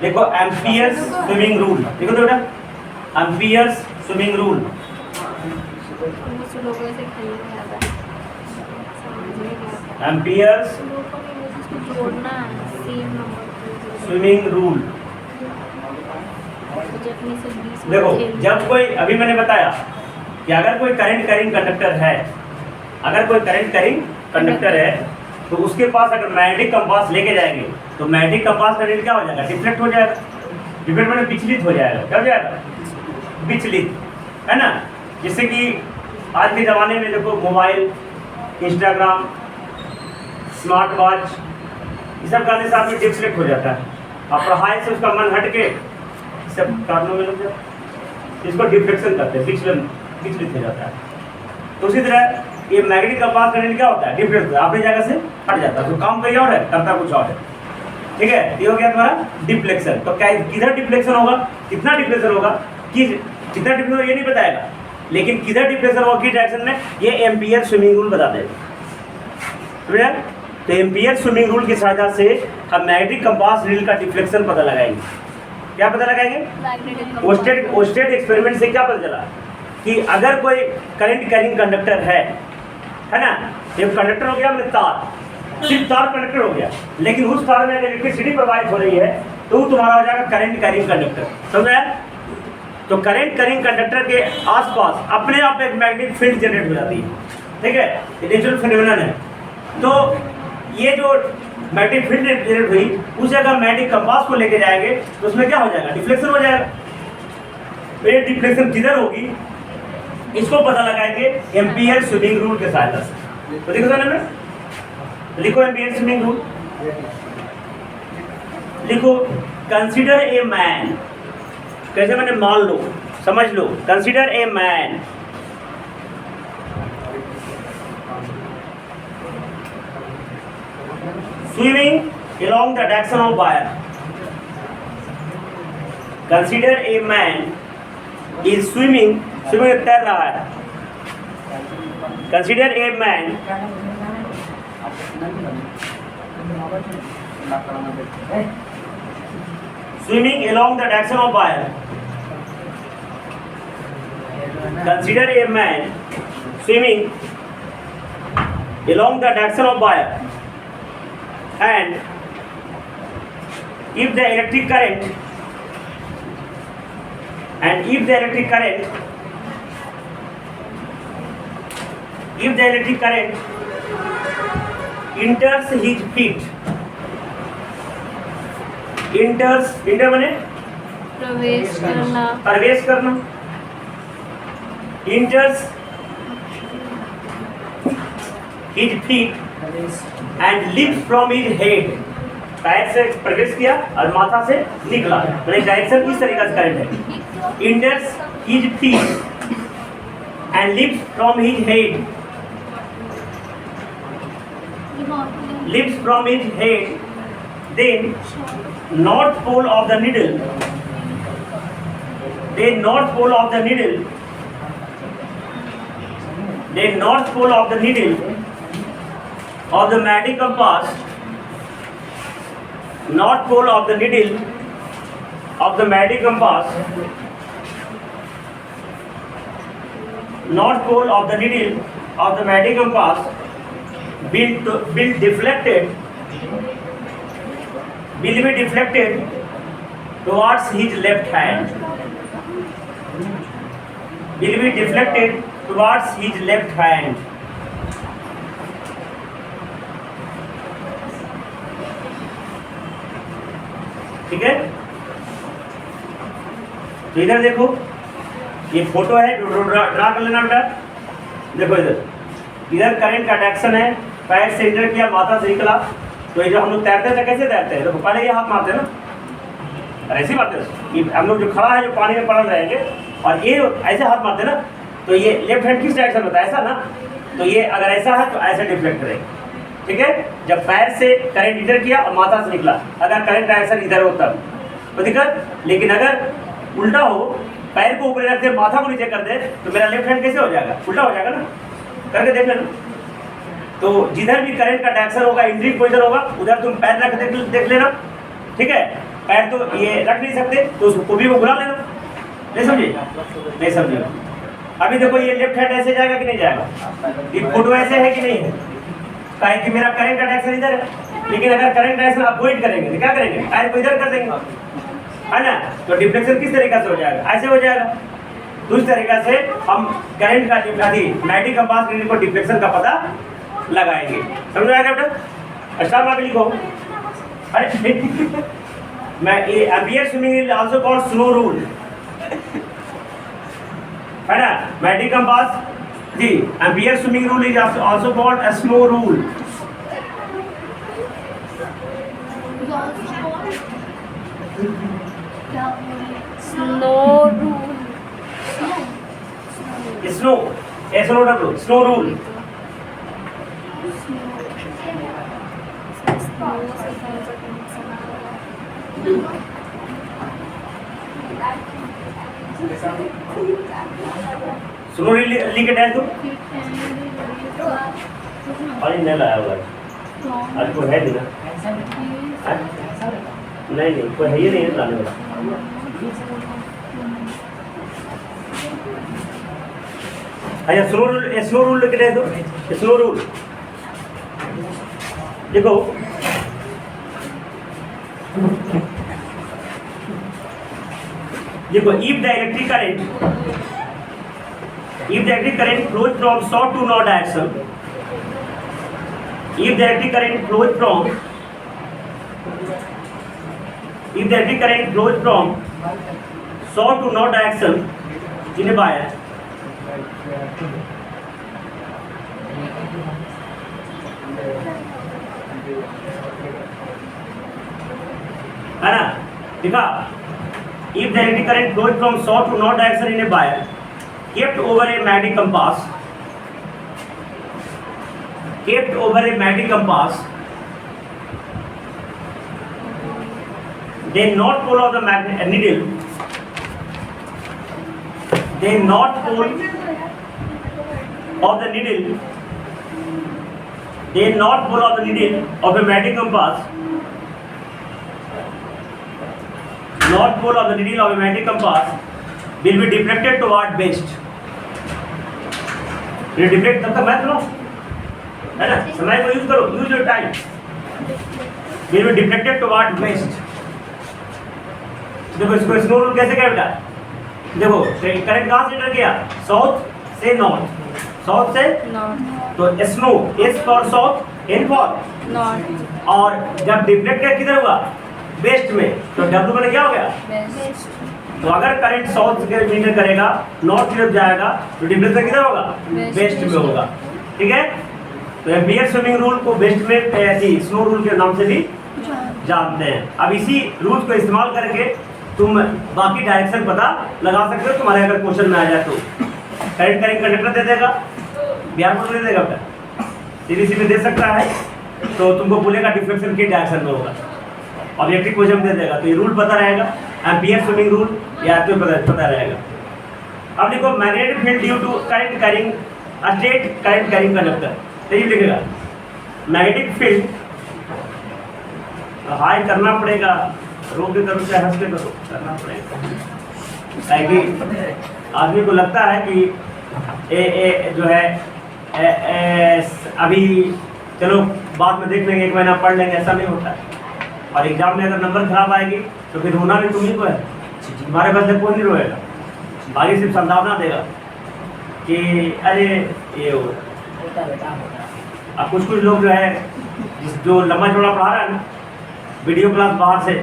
देखो amperes swimming rule, देखो तो बेटा amperes swimming rule. Amperes swimming rule. देखो जब कोई, अभी मैंने बताया कि अगर कोई करंट कैरिंग कंडक्टर है, अगर कोई करंट कैरिंग कंडक्टर है तो उसके पास अगर मैग्नेटिक कंपास लेके जाएंगे तो मैग्नेटिक कंपास का रीडिंग क्या हो जाएगा? डिफ्लेक्ट हो जाएगा। डिफ्लेक्ट मैंने विचलित हो जाएगा। क्या हो जाएगा? विचलित, है ना। जिससे कि आज के ज़माने में देखो मोबाइल, इंस्टाग्राम, स्मार्ट वॉच, ये सब करने से आदमी डिफ्लेक्ट हो जाता है और पढ़ाई से उसका मन हट के सब कारणों में लग जाता है। इसको डिफ्लेक्शन कहते हैं, विचलित हो जाता है। तो उसी तरह ये मैग्नेटिक कंपास करंट क्या होता है? डिफ्लेक्ट होता है, अपनी जगह से हट जाता है। तो काम कोई और है, करता कुछ और है। ठीक है, ये हो गया तुम्हारा डिफ्लेक्शन। तो क्या किधर डिफ्लेक्शन होगा, कितना डिफ्लेक्शन होगा, कि कितना डिफ्लेक्शन होगा ये नहीं बताएगा, लेकिन किधर डिफ्लेक्शन होगा, किस डायरेक्शन में, ये एम्पियर स्विमिंग रूल बता देगा। तो एम्पियर स्विमिंग रूल की सहायता से हम मैग्नेटिक कंपास रील का डिफ्लेक्शन पता लगाएंगे। क्या पता लगाएंगे? ओस्टेड एक्सपेरिमेंट से क्या पता चला कि अगर कोई करंट कैरिंग कंडक्टर है ना, ये कंडक्टर हो गया मतलब तार, सिर्फ तार कंडक्टर हो गया, लेकिन उस तार में अगर इलेक्ट्रिसिटी प्रवाहित हो रही है तो वो तुम्हारा हो जाएगा करंट कैरिंग कंडक्टर। समझ आया? तो करंट कैरिंग कंडक्टर के आसपास अपने आप एक मैग्नेटिक फील्ड जनरेट हो जाती है। ठीक है, ये नेचुरल फिनोमेनन है। तो ये जो मैग्नेटिक फील्ड जनरेट हुई, उस जगह मैग्नेटिक कंपास को लेके जाएंगे तो उसमें क्या हो जाएगा? डिफ्लेक्शन हो जाएगा। तो ये डिफ्लेक्शन किधर होगी, इसको पता लगाएंगे एम्पियर स्विमिंग रूल के सहायता से। तो देखो सामने में लिखो एम्पियर स्विमिंग रूल, लिखो कंसीडर ए मैन। कैसे? मैंने मान लो, समझ लो, consider a man swimming along the direction of wire. Consider a man is swimming तैर रहा है। Consider a man swimming along the direction of wire. Consider a man swimming along the direction of wire. And if the electric current enters his feet, enter माने प्रवेश करना, enters his feet and leaps from his head, पैर से प्रवेश किया और माथा से निकला, मैंने डायरेक्शन इस तरीके से करंट है। enters his feet and leaps from his head, then north pole of the needle of the magnetic compass, north pole of the needle of the magnetic compass will be deflected towards his left hand. ठीक है, तो इधर देखो, ये photo है, draw कर लेना बेटा। देखो इधर करंट का डायरेक्शन है, पैर से एंटर किया, माथा से निकला। तो ये जो हम लोग तैरते थे कैसे तैरते हैं? देखो पहले ये हाथ मारते हैं ना, और ऐसे मारते हैं। ये हम लोग जो खड़ा है, जो पानी में पड़ल रहेंगे, और ये ऐसे हाथ मारते हैं ना, तो ये लेफ्ट हैंड किस डायरेक्शन होता है? ऐसा ना। तो ये अगर ऐसा है तो ऐसे डिफ्लेक्ट करेगा। ठीक है, जब पैर से करंट इंटर किया और माथा से निकला, अगर करंट डायरेक्शन इधर हो तब तो दिक्कत। लेकिन अगर उल्टा हो, पैर को ऊपर रख दे, माथा को नीचे कर दे, तो मेरा लेफ्ट हैंड कैसे हो जाएगा? उल्टा हो जाएगा ना। करके देख लेना। तो जिधर भी करंट का डायरेक्शन होगा, इंट्रिक पोजीशन होगा, उधर तुम पैर रख देख लेना, ठीक है। पैर तो ये रख नहीं सकते तो उसको भी वो घुरा लेना। नहीं समझे? नहीं समझे? अभी देखो ये लेफ्ट हैंड ऐसे जाएगा कि नहीं जाएगा, ये फुट वैसे है कि नहीं है, काहे कि मेरा करंट का डायरेक्शन इधर है। लेकिन अगर करंट डायरेक्शन अवॉइड करेंगे तो क्या करेंगे, पैर को इधर कर देंगे, है ना। तो डिफ्लेक्शन किस तरीके से हो जाएगा, ऐसे हो जाएगा। तो इस तरीके से हम करंट का मैग्नेटिक कंपास रीडिंग को डिफ्लेक्शन का पता लगाएंगे। समझ में आएगा बेटा? स्टार मार्क लिखो। अरे मैं ये ampere swimming is also called snow rule, है ना। मैग्नेटिक कंपास जी, ampere swimming rule is also called a snow rule. Snow rule, snow SNOW snow rule. Snow rule लिख के डाल दो। अरे नहीं लाया हुआ आज कोई है नहीं ना, नहीं कोई है ही नहीं है लाने वाला। अच्छा स्नो रूल लिख के दो। स्नो रूल देखो, देखो if the electric current flows from south to north direction, if the electric current flows from south to north direction in a wire, है ना। देखा, if the electric current flows from south to north direction in a wire kept over a magnetic compass, then north pole of the needle, north pole of the needle of a magnetic compass, north pole of the needle of a magnetic compass will be deflected toward west. ये deflect तब तक मत लो, है ना, समय को use करो, use your time. will be deflected toward west। देखो इसको स्नो रूल कैसे क्या बेटा, देखो करंट कहाँ से एंटर किया, साउथ से नॉर्थ, साउथ से नॉर्थ, तो snow S for south, N for north, और जब डिफ्लेक्ट किधर हुआ, वेस्ट में, तो डब्ल्यू मैंने क्या हो गया, वेस्ट। तो अगर करंट साउथ के मीटर करेगा, नॉर्थ की तरफ जाएगा, तो डिफ्लेक्शन किधर होगा, वेस्ट में होगा, ठीक है। तो एम्पियर स्विमिंग रूल को वेस्ट में ऐसी स्नो रूल के नाम से भी जानते हैं। अब इसी रूल को इस्तेमाल करके तुम बाकी डायरेक्शन पता लगा सकते हो। तुम्हारे अगर क्वेश्चन में आ जाए तो करंट कंडक्टर दे देगा, बिहार बोर्ड दे देगा बेटा, सीबीएसई में दे सकता है, तो तुमको बोलेगा डिफ्लेक्शन के डायरेक्शन में होगा, ऑब्जेक्टिव क्वेश्चन दे देगा, तो ये रूल पता रहेगा, एम्पियर स्विमिंग रूल या तो पता रहेगा। अब देखो magnetic field due to current carrying straight current carrying conductor, यही लिखेगा मैग्नेटिक फील्ड, हाई करना पड़ेगा, रोक के करो चाहे हंस के करो, करना पड़ेगा, ताकि आदमी को लगता है कि जो है अभी चलो बाद में देख लेंगे, एक महीना पढ़ लेंगे, ऐसा नहीं होता है। और एग्जाम में अगर नंबर खराब आएगी तो फिर रोना भी तुम्ही को है, हमारे बदले कोई नहीं रोएगा, बाकी सिर्फ संभावना देगा कि अरे ये हो। अब कुछ लोग जो है जो लंबा चौड़ा पढ़ा रहा है ना, वीडियो क्लास बाहर से,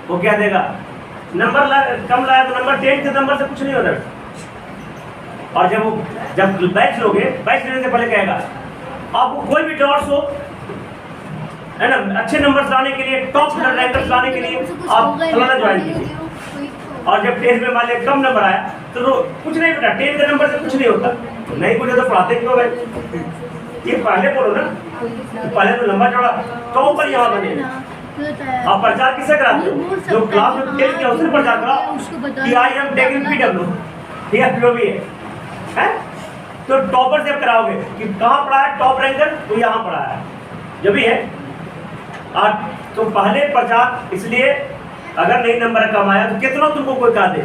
वो क्या देगा, नंबर कम लाया तो नंबर 10 के नंबर से कुछ नहीं होता। और जब बैच लोगे, बैच लेने से पहले कहेगा आपको कोई भी डाउट्स हो, है ना, अच्छे नंबर्स लाने के लिए, टॉप रैंकर्स लाने के लिए आप फलाना ज्वाइन कीजिए। और जब टेस्ट में मान लिया कम नंबर आया तो कुछ नहीं बेटा, 10 के नंबर से कुछ नहीं होता, नहीं कुछ तो पढ़ाते क्यों भाई, ये पहले बोलो ना, पहले तो लंबा चौड़ा टॉप पर यहाँ बने। आप प्रचार किससे कराते हो, जो क्लास में टेस्ट किया उसने प्रचार करा कि आई एम टेकिंग PW, ये जो भी है, तो टॉपर से आप कराओगे कि कहाँ पढ़ा है टॉप रैंकर, तो यहाँ पढ़ा है जो भी है। तो पहले प्रचार, इसलिए अगर नहीं नंबर कम आया तो कितना तुमको कोई कहा दे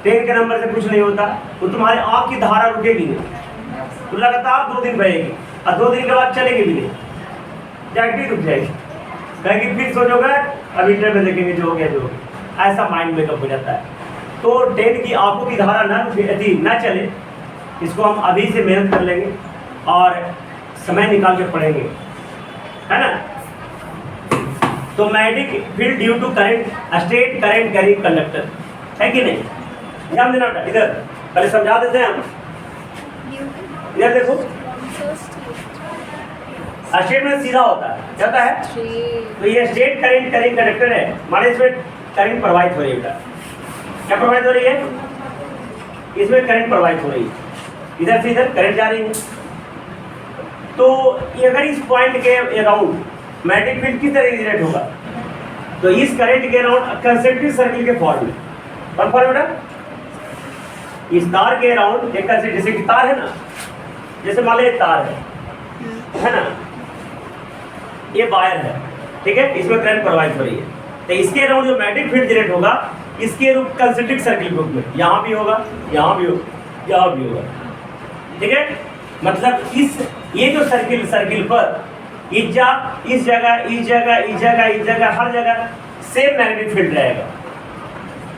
10 के नंबर से कुछ नहीं होता, तो तुम्हारी आँख की धारा रुकेगी नहीं, तो लगातार 2 दिन बहेगी और 2 दिन के बाद चलेगी भी नहीं, जाएगी रुक जाएगी, कहेंगे फिर सोचोगे अब इंटर में देखेंगे जो हो गया जो हो गया। ऐसा माइंड मेकअप हो जाता है। तो 10 की आंखों की धारा ना चले, इसको हम अभी से मेहनत कर लेंगे और समय निकाल के पढ़ेंगे, है ना। तो magnetic field due to current, straight current carrying conductor, है कि नहीं? ध्यान देना बेटा, इधर पहले समझा देते हैं हम। इधर देखो, स्टेट में सीधा होता है, क्या होता है? तो ये स्टेट करंट कैरिंग कंडक्टर है, हमारे इसमें करंट प्रवाहित हो रही है बेटा। क्या प्रवाहित हो रही है? इसमें करंट प्रवाहित हो रही है, इधर से इधर करंट जा रही है। तो ये अगर इस पॉइंट के अराउंड मैग्नेटिक फील्ड किस तरह जनरेट होगा, तो इस करंट के अराउंड कंसेंट्रिक सर्किल के फॉर्म में, कौन फॉर्म बेटा? इस तार के अराउंड एक कंसेंट्रिक, जैसे कि तार है ना, जैसे मान लो तार है ना, ये वायर है, ठीक है, इसमें करंट प्रवाहित हो रही है। तो इसके अराउंड जो मैग्नेटिक फील्ड जनरेट होगा, इसके रूप कंसेंट्रिक सर्किल रूप में, यहाँ भी होगा, यहाँ भी होगा, यहाँ भी होगा, ठीक है। मतलब ये जो सर्किल पर इस जगह इस जगह हर जगह सेम मैग्नेटिक फील्ड रहेगा।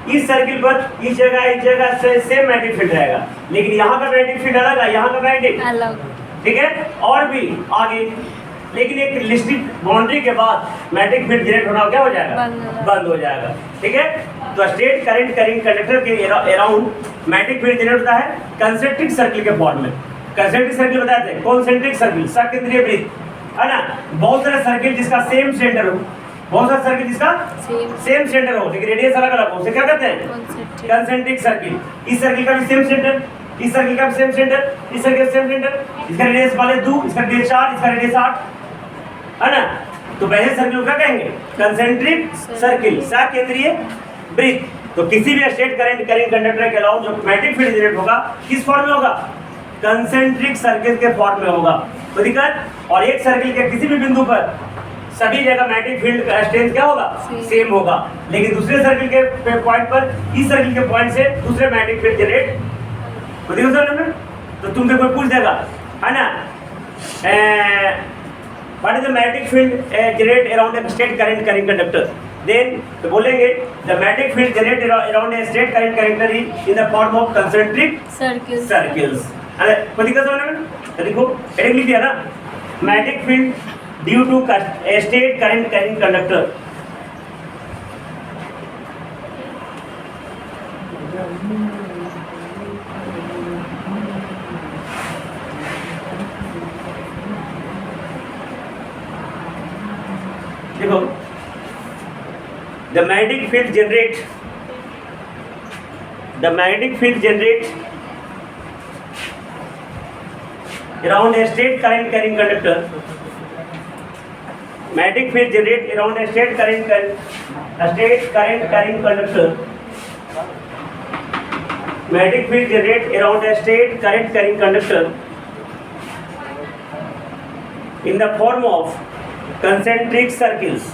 इस सर्किल पर इस जगह से सेम मैग्नेटिक फील्ड रहेगा, लेकिन यहाँ का मैग्नेटिक फील्ड अलग है, यहाँ का मैग्नेटिक अलग, ठीक है। और भी आगे, लेकिन एक निश्चित बाउंड्री के बाद मैग्नेटिक फील्ड जनरेट होना क्या हो जाएगा? बंद हो जाएगा, ठीक है। तो स्टेट करंट कैरिंग कंडक्टर के अराउंड मैग्नेटिक फील्ड जनरेट होता है कंसेंट्रिक सर्किल के फॉर्म में। कंसेंट्रिक सर्किल बताते हैं, कॉन्सेंट्रिक सर्किल, सकेंद्रीय वृत्त, है ना। बहुत सारे सर्किल जिसका सेम सेंटर हो, बहुत सारे सर्किल जिसका सेम सेंटर हो, लेकिन रेडियस अलग अलग हो, उसे क्या कहते हैं? Concentric circle. इस सर्किल का भी सेम सेंटर, इस सर्किल का भी सेम सेंटर, इस सर्किल का सेम सेंटर, इसका रेडियस वाले 2, इसका रेडियस 4, इसका रेडियस 8, है ना। तो पहले सर्किल क्या कहेंगे? कंसेंट्रिक सर्किल, सकेंद्रीय वृत्त। तो किसी भी स्टेट करंट कैरिंग कंडक्टर के अलावा जो मैग्नेटिक फील्ड जनरेट होगा, किस फॉर्म में होगा? कंसेंट्रिक सर्किल के फॉर्म में होगा। तो दिक्कत, और एक सर्किल के किसी भी बिंदु पर सभी जगह मैग्नेटिक फील्ड का स्ट्रेंथ क्या होगा? सेम होगा, लेकिन दूसरे सर्किल के पॉइंट पर इस सर्किल के पॉइंट से दूसरे मैग्नेटिक फील्ड जनरेट हो जाएगा। तो तुमसे कोई पूछ देगा, है ना, what is the magnetic field generate around a straight current carrying conductor? Then तो बोलेंगे the magnetic field generate around a straight current conductor in the form of concentric circles. अरे कोई दिक्कत होने में? तो देखो हेडिंग लिख दिया ना, magnetic field due to straight current carrying conductor. देखो, the magnetic field generate around a straight current carrying conductor. Magnetic field generate around a straight current carrying conductor. Magnetic field generate around a straight current carrying conductor in the form of concentric circles.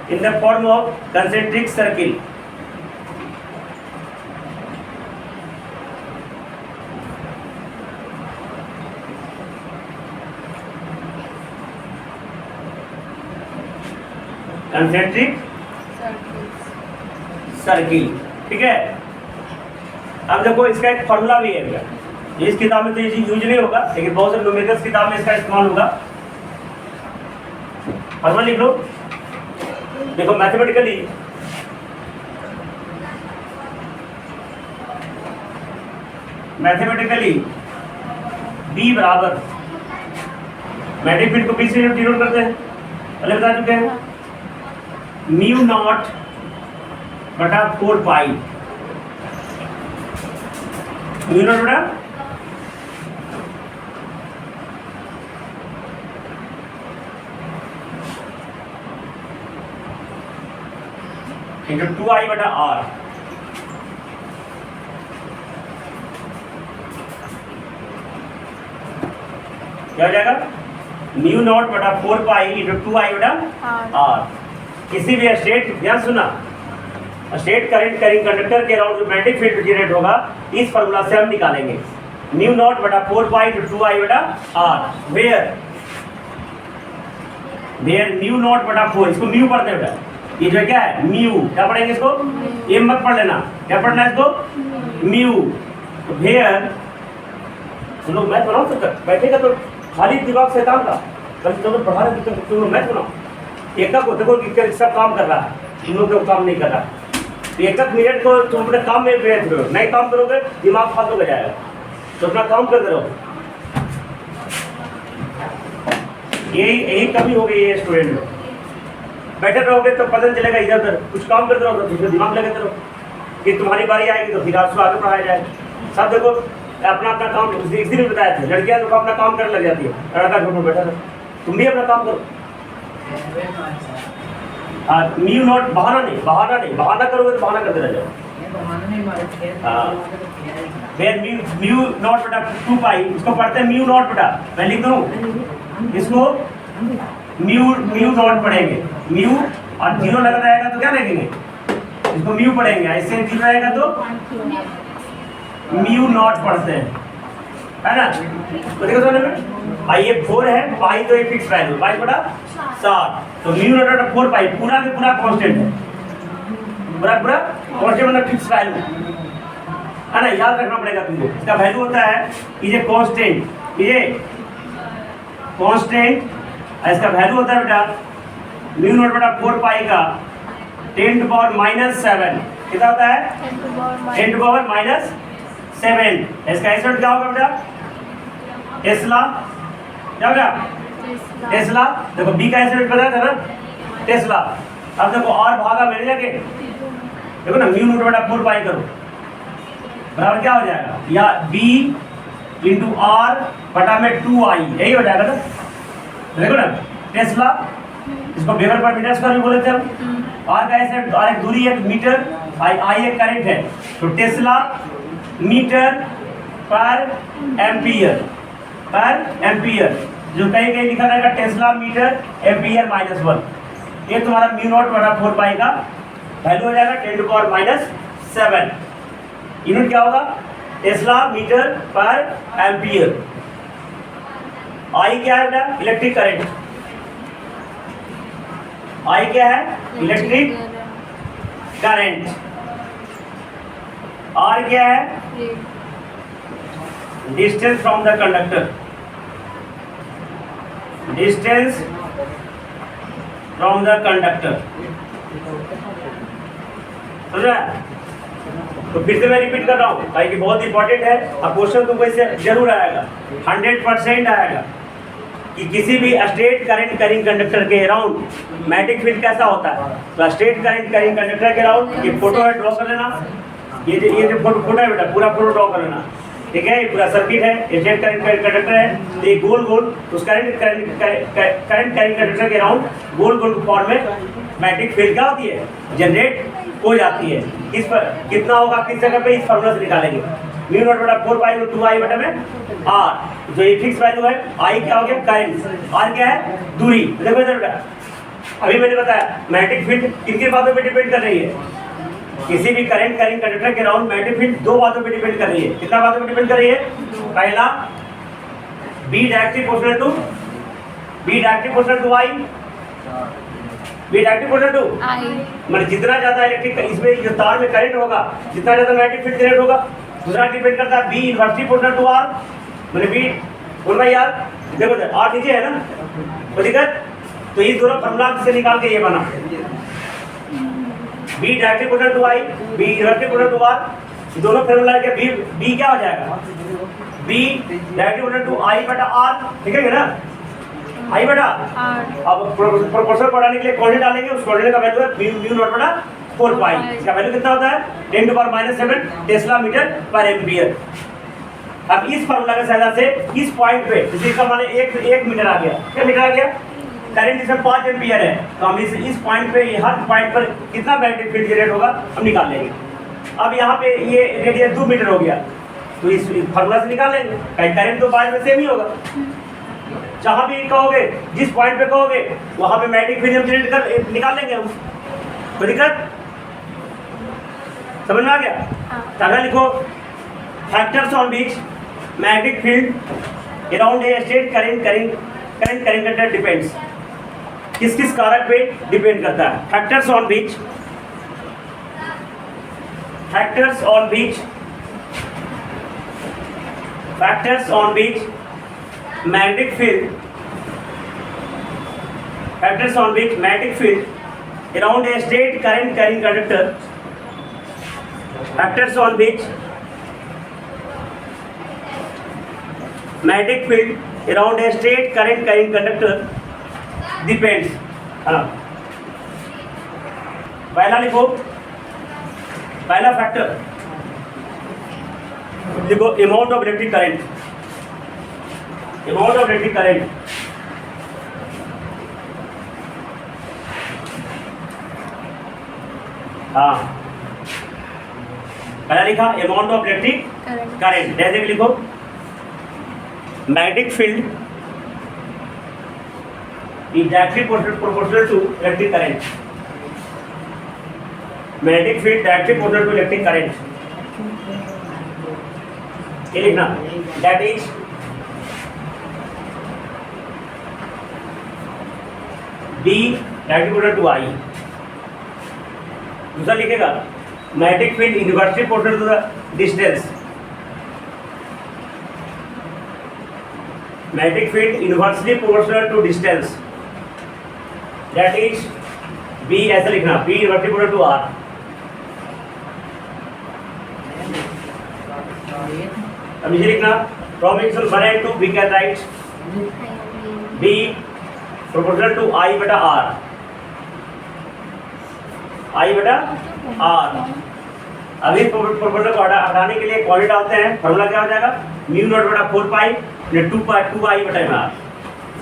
In the form of concentric circle. Concentric circle, ठीक है। अब देखो इसका एक formula भी है, इस किताब में तो ये यूज नहीं होगा, लेकिन बहुत से न्यूमेरिकल्स किताब में इसका इस्तेमाल होगा। फॉर्मूला लिख लो। देखो मैथमेटिकली B बराबर, मैग्नेटिक फील्ड को B से डिनोट करते हैं, पहले बता चुके हैं, म्यू नॉट बटा 4 पाई, म्यू नॉट बटा इंटू 2i बटा r। क्या हो जाएगा, म्यू नॉट बटा 4 पाई इंटू 2 आई बटा आर। किसी भी स्टेट, ध्यान सुना, स्टेट करंट कैरिंग कंडक्टर के अराउंड जो मैग्नेटिक फील्ड जनरेट होगा इस फॉर्मूला से हम निकालेंगे, म्यू नॉट बटा 4 पाई इंटू 2 आई बटा आर, वेयर म्यू नॉट बटा 4, इसको म्यू पढ़ते हैं बेटा, ये जो क्या है म्यू, क्या पढ़ेंगे इसको, ये मत पढ़ लेना, क्या पढ़ना है इसको, म्यू। तो वेयर तुम लोग मैथ बनाओ, तो बैठेगा तो खाली दिमाग से काम का, कल तुम लोग पढ़ा रहे तुम लोग मैथ बनाओ, एक को देखो कि सब काम कर रहा है, तुम लोग तो काम नहीं कर रहा, एक मिनट को तुम अपने काम में व्यस्त करो, नहीं काम करोगे दिमाग फालतू हो जाएगा, तो अपना काम करते रहो। यही कमी हो गई है स्टूडेंट में, बैठे रहोगे तो पता नहीं चलेगा, इधर उधर कुछ काम करते रहो तो दिमाग लगाते रहो, कि तुम्हारी बारी आएगी तो फिर आपको आगे पढ़ाया जाएगा। सब देखो अपना अपना काम, इसी बताया था, लड़कियां लोग अपना काम करने लग जाती है, लड़का घर में बैठा रहो, तुम भी अपना काम करो। म्यू नॉट बहाना नहीं, बहाना करोगे तो बहाना करते रह जाओ। म्यू नॉट बटा 2 पाई, इसको पढ़ते हैं म्यू नॉट बटा, मैं लिख दूं इसको, म्यू नॉट पढ़ेंगे, म्यू और 0 लगा रहेगा तो क्या लिखेंगे, इसको म्यू पढ़ेंगे, इससे 0 रहेगा तो म्यू नॉट पढ़ते हैं, है ना। तो देखो समझ में, ये 4 है, पाई तो एक फिक्स वैल्यू, पाई बटा 7, तो म्यू नॉट बटा 4 पाई पूरा के पूरा कांस्टेंट है, पूरा कांस्टेंट मतलब फिक्स वैल्यू, है ना, याद रखना पड़ेगा तुमको। इसका वैल्यू होता है ये कांस्टेंट, ये कांस्टेंट, इसका वैल्यू होता है बेटा म्यू नॉट बटा 4 पाई का 10 टू पावर -7, कितना होता है 10 टू पावर -7। इसका एसिड क्या होगा बेटा, टेस्ला, क्या होगा टेस्ला, देखो बी का एसिड पता था ना टेस्ला। अब देखो और भागा मेरे जाके देखो ना, म्यू नॉट बटा 4 पाई करो बराबर क्या हो जाएगा, या बी इंटू आर बटा में 2 आई, यही हो जाएगा ना। देखो ना टेस्ला, इसको वेबर पर मीटर स्क्वायर भी बोले थे हम, आर का एसिड, आर एक दूरी है मीटर, आई एक करंट है, तो टेस्ला मीटर पर एम्पियर, जो कहीं कहीं लिखा रहेगा टेस्ला मीटर एम्पियर -1, ये तुम्हारा म्यू नॉट बटा 4 पाई का वैल्यू हो जाएगा 10 टू पावर -7। यूनिट क्या होगा, टेस्ला मीटर पर एम्पियर। आई क्या है बेटा, इलेक्ट्रिक करंट, आई क्या है इलेक्ट्रिक करंट, आर क्या है distance from the conductor, distance from the conductor, समझा। तो फिर से मैं रिपीट कर रहा हूँ भाई कि बहुत इंपॉर्टेंट है, अब क्वेश्चन तुमको इससे जरूर आएगा, 100% आएगा कि किसी भी स्ट्रेट करंट कैरिंग कंडक्टर के अराउंड मैग्नेटिक फील्ड कैसा होता है। तो स्ट्रेट करंट कैरिंग कंडक्टर के अराउंड ये फोटो है, ड्रॉ कर लेना, ये जो फोटो है बेटा पूरा फोटो ड्रॉ कर लेना, ठीक है। ये पूरा सर्किट है, स्ट्रेट करंट कैरिंग कंडक्टर है, ये गोल गोल उस करंट कैरिंग कंडक्टर के अराउंड गोल गोल फॉर्म में मैग्नेटिक फील्ड क्या होती है, जनरेट हो जाती है। इस पर कितना होगा किस जगह पे, इस फॉर्मूला से निकालेंगे, म्यू नॉट बटा 4 पाई 2 आई बटा में आर, जो ये फिक्स वैल्यू है, आई क्या हो गया करंट, आर क्या है दूरी। देखो इधर बेटा, अभी मैंने बताया मैग्नेटिक फील्ड किन किन बातों पे डिपेंड कर रही है, किसी भी करंट कैरिंग कंडक्टर के अराउंड मैग्नेटिक फील्ड 2 बातों पे डिपेंड कर रही है। कितना बातों पे डिपेंड कर रही है, पहला B directly proportional to I, B directly proportional to I, मतलब जितना ज्यादा इलेक्ट्रिक इसमें जो तार में करंट होगा जितना ज्यादा मैग्नेटिक फील्ड जनरेट होगा। दूसरा डिपेंड करता है B inversely proportional to R, मतलब बी बोल भाई यार देखो आर नीचे है ना, कोई दिक्कत, तो ये दोनों फॉर्मूला से निकाल के ये बना, B directly proportional to I, B inversely proportional to R, दोनों फॉर्मूला के बी क्या हो जाएगा, B directly proportional to I बटा आर, ठीक है ना, आई बटा। अब प्रोपोर्शनल बढ़ाने के लिए कोऑर्डिनेट डालेंगे, उस कोऑर्डिनेट का वैल्यू है म्यू नॉट बटा 4 पाई, इसका वैल्यू कितना होता है 10 टू पावर -7 टेस्ला मीटर पर एम्पियर। अब इस फार्मूला की सहायता से इस पॉइंट पे जैसे इसका मान 1 मीटर आ गया, क्या मीटर आ गया, करंट इसमें 5 एम्पियर है, तो हम इस पॉइंट पे हर पॉइंट पर कितना मैग्नेटिक फील्ड जनरेट होगा हम निकाल लेंगे। अब यहाँ पे ये रेडियस 2 मीटर हो गया, तो इस फार्मूला से निकाल लेंगे, करंट तो बाद में सेम ही होगा, जहां भी कहोगे, जिस पॉइंट पे कहोगे वहां पे मैग्नेटिक फील्ड हम जनरेट कर निकाल लेंगे हम। कोई दिक्कत? समझ में आ गया? तो अगर लिखो factors on which magnetic field around a straight current conductor depends. किस किस कारक पे डिपेंड करता है? Factors on which magnetic field around a straight current carrying conductor, factors on which magnetic field around a straight current carrying conductor depends। हाँ, पहला लिखो, पहला फैक्टर लिखो amount of electric current. Amount of electric current हाँ, पहला लिखा amount of electric current. जैसे कि लिखो magnetic field is directly proportional to electric current. Magnetic field directly proportional to electric current. ये लिखना, that is B directly proportional to I. दूसरा लिखेगा magnetic field inversely proportional to the distance. Magnetic field inversely proportional to distance, that is B. ऐसे लिखना, B inversely proportional to R. अब नीचे लिखना from equation 1 and 2 we can write B proportional to I बटा R। I बटा R। अभी proportional को हटाने के लिए क्वांटिटी डालते हैं, फॉर्मूला क्या हो जाएगा? म्यू नॉट बटा 4 पाई 2I बटा R।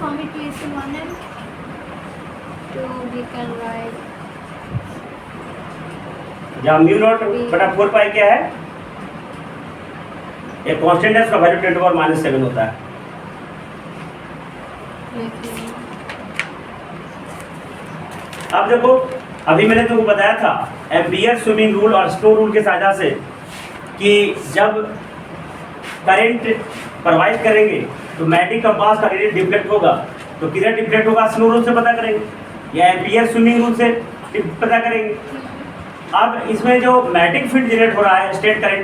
From equation 1 and 2 we can write जहाँ म्यू नॉट बटा 4 पाई क्या है? एक कांस्टेंट है, उसका वैल्यू 10⁻⁻7 होता है। अब देखो, अभी मैंने तुमको बताया था एम्पियर स्विमिंग रूल और स्नो रूल के साझा से कि जब करंट प्रवाहित करेंगे तो मैग्नेटिक कंपास का रेडियस डिफ्लेक्ट होगा, तो किधर डिफ्लेक्ट होगा? स्नो रूल से पता करेंगे या एम्पियर स्विमिंग रूल से पता करेंगे। अब इसमें जो मैग्नेटिक फील्ड जनरेट हो रहा है स्टेट करंट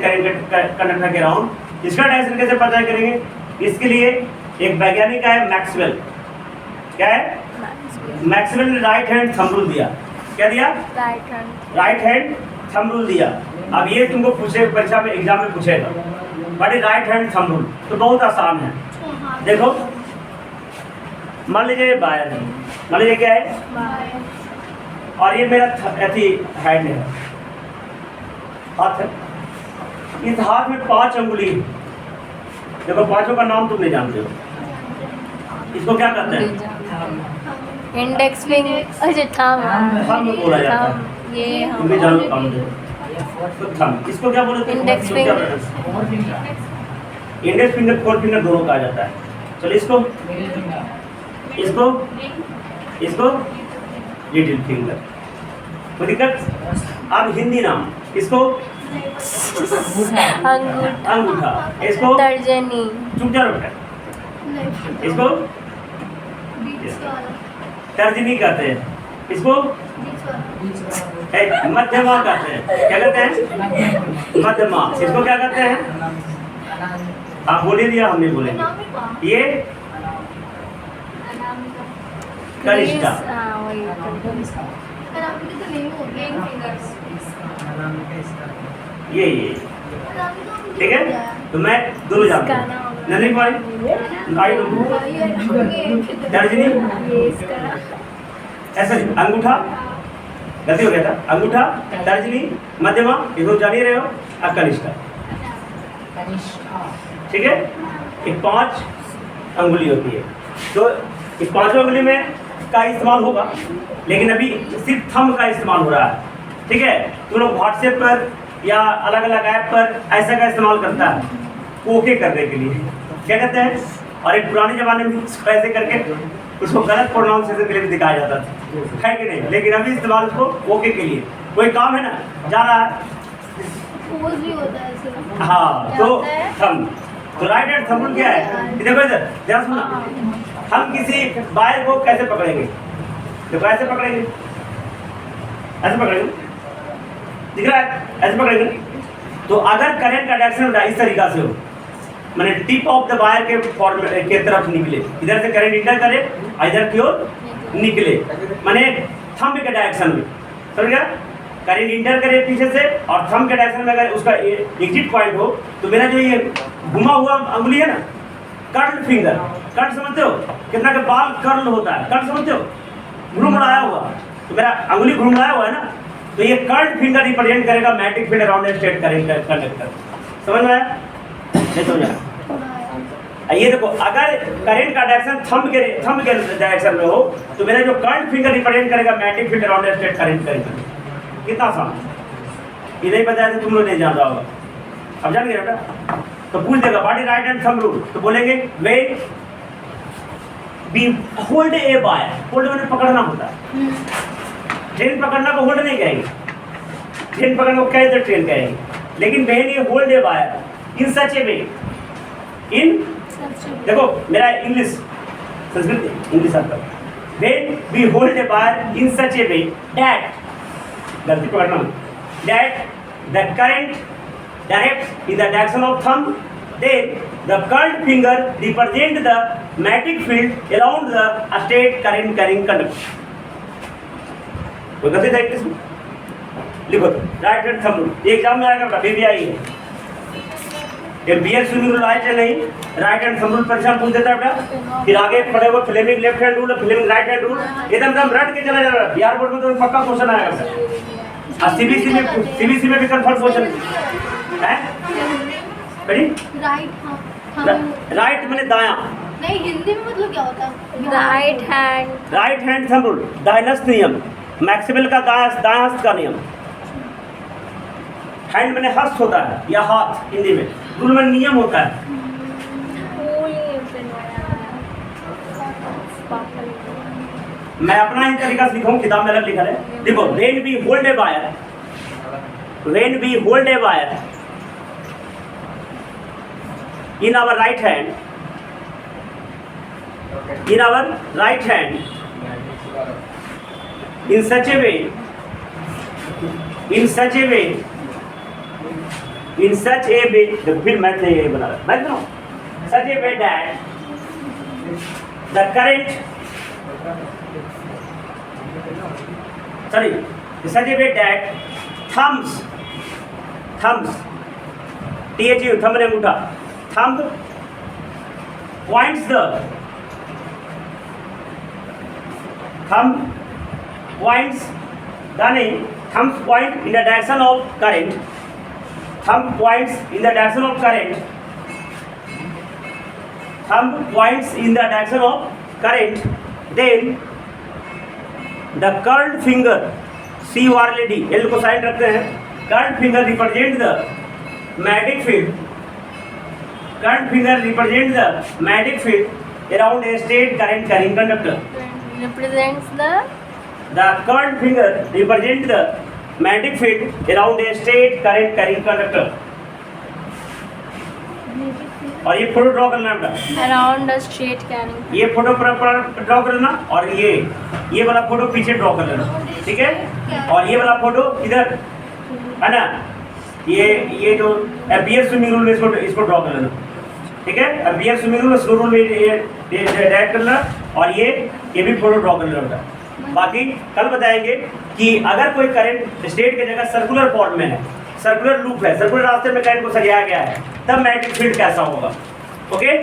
कंडक्टर के अराउंड, इसका डायरेक्शन कैसे पता करेंगे? इसके लिए एक वैज्ञानिक है मैक्सवेल। क्या है? मैक्सवेल ने राइट हैंड थंब रूल दिया। क्या दिया? राइट हैंड थंब रूल दिया। अब ये तुमको पूछे परीक्षा में, एग्जाम में पूछेगा, but right hand thumb rule तो बहुत आसान है। देखो, मान लीजिए वायर है, मान लीजिए क्या है, और ये मेरा हैंड है, हाथ है। इस हाथ में 5 अंगुली है। देखो, पांचों का नाम तुम नहीं जानते हो। इसको क्या कहते हैं? Index finger. अच्छा, थंब बोला जाता है। ये तुम भी जानो काम दे। तो थंब, इसको क्या बोलते हैं? Index finger. Index finger, four finger दोनों कहा जाता है। चलो इसको लिटिल फिंगर। कोई दिक्कत? अब हिंदी नाम, इसको अंगूठा, इसको तर्जनी। चुप जा बेटा। इसको तर्जनी कहते हैं, इसको मध्यमा कहते हैं। क्या कहते हैं? मध्यमा। इसको क्या कहते हैं? आप बोले दिया, हम नहीं बोलेंगे। ये कनिष्ठा। ये ठीक है। तो मैं दोनों जानता हूँ। नंदी पाई तर्जनी, ऐसा अंगूठा, गलती हो गया था, अंगूठा, तर्जनी, मध्यमा, ये दो जान ही रहे हो। अब कनिष्ठा, ठीक है। ये 5 अंगुली होती है। तो इस 5 अंगुली में का इस्तेमाल होगा, लेकिन अभी सिर्फ थंब का इस्तेमाल हो रहा है, ठीक है। तो लोग व्हाट्सएप पर या अलग अलग ऐप पर ऐसा का इस्तेमाल करता है ओके करने के लिए। क्या कहते हैं? और एक पुराने जमाने में उसको ऐसे करके उसको गलत प्रोनाउंसिएशन के लिए भी दिखाया जाता था, है कि नहीं? लेकिन अभी इस्तेमाल उसको ओके के लिए, कोई काम है ना, जा रहा है, पोज भी होता है ऐसे ना? हाँ, क्या तो होता है? थंब, तो राइट हैंड थंब रूल क्या है? ये देखो इधर, जरा सुना, हम किसी वायर को कैसे पकड़ेंगे? देखो ऐसे पकड़ेंगे, ऐसे पकड़ेंगे, दिख रहा है? ऐसे पकड़ेंगे। तो अगर करंट का डायरेक्शन इस तरीका से हो, माने टिप ऑफ द वायर के तरफ निकले, इधर से करंट इंटर करे और इधर की ओर निकले, माने थंब के डायरेक्शन में, समझ गया? करंट इंटर करे पीछे से और थंब के डायरेक्शन में अगर उसका एग्जिट पॉइंट हो, तो मेरा जो ये घुमा हुआ अंगुली है ना, कर्ल फिंगर, कर्ल समझते हो? कितना के बाल कर्ल होता है, कर्ल समझते हो? घुमड़ाया हुआ, तो मेरा अंगुली घुमड़ाया हुआ है ना, तो ये कर्ल फिंगर रिप्रेजेंट करेगा magnetic field around a straight current conductor. समझ में आया? नहीं समझ आया? ये देखो, अगर करंट का डायरेक्शन थंब के डायरेक्शन में हो, तो मेरा जो कर्ल फिंगर रिप्रेजेंट करेगा magnetic field around a straight current conductor. कितना आसान, ये नहीं बताया तो तुम लोग नहीं जान रहा होगा, अब जान गए बेटा? तो पूछ देगा what is right hand thumb rule, तो बोलेंगे when we hold a wire, hold मैंने पकड़ना होता है, ट्रेन पकड़ना को होल्ड नहीं कहेंगे, ट्रेन पकड़ना को कहे तो ट्रेन कहेंगे, लेकिन व्हेन ये hold a wire in such a वे, इन देखो मेरा इंग्लिश संस्कृत इंग्लिश आता है, when we hold a wire in such a way that, गलती पकड़ना, that the current direct in the direction of thumb, then the curled finger represent the magnetic field around the straight current carrying conductor. कोई गलती है इसमें? लिखो तो right hand thumb rule, exam में आएगा बेटा, बीबीआई है, ये बीएड स्विमिंग रूल आए चाहे नहीं, राइट हैंड थंब रूल परीक्षा पूछ देता है बेटा, फिर आगे पढ़े हुए Fleming left hand rule, Fleming right hand rule, एकदम रट के चला जा रहा है। बिहार बोर्ड में तो पक्का क्वेश्चन आएगा बेटा, और सीबीएसई में भी कंफर्म क्वेश्चन है। करी राइट मैंने दायां, नहीं हिंदी में मतलब क्या होता है? राइट हैंड थंब रूल, दाहिनस्थ नियम, मैक्सवेल का दायां हस्त का नियम। हैंड मैंने हस्त होता है या हाथ हिंदी में, रूल में नियम होता है। मैं अपना ही तरीका से लिखूं, किताब में अलग लिखा है। देखो when we hold a wire, when we hold a wire in our right hand, in our right hand, in such a way, in such a way, in such a way, फिर मैथ नहीं बना रहा, math बनाओ, such a way that the current, sorry, such a way that thumbs, THU, thumb ने अंगूठा, thumb points the, thumb points the नहीं, thumb point in the direction of current, thumb points in the direction of current, thumb points in the direction of current, then the curled finger, CURLD, L को side रखते हैं, curled finger represent the magnetic field, curled finger represents the magnetic field around a straight current carrying conductor. Represents The curled finger represents the magnetic field around a straight current carrying conductor. और ये photo draw करना है बेटा, around a straight carrying. ये photo draw कर लेना, और ये वाला फोटो पीछे ड्रॉ कर लेना, ठीक है? और ये वाला फोटो इधर है ना, ये जो बीएड स्विमिंग रूल में इसको ड्रॉ कर लेना, ठीक है? अब बीएड स्विमिंग रूल स्लो रूल में डायरेक्ट करना, और ये भी फोटो ड्रॉ कर लेना। बाकी कल बताएंगे कि अगर कोई करंट स्टेट की जगह सर्कुलर फॉर्म में है, सर्कुलर लूप है, सर्कुलर रास्ते में करंट को सरियाया गया है, तब मैग्नेटिक फील्ड कैसा होगा। ओके।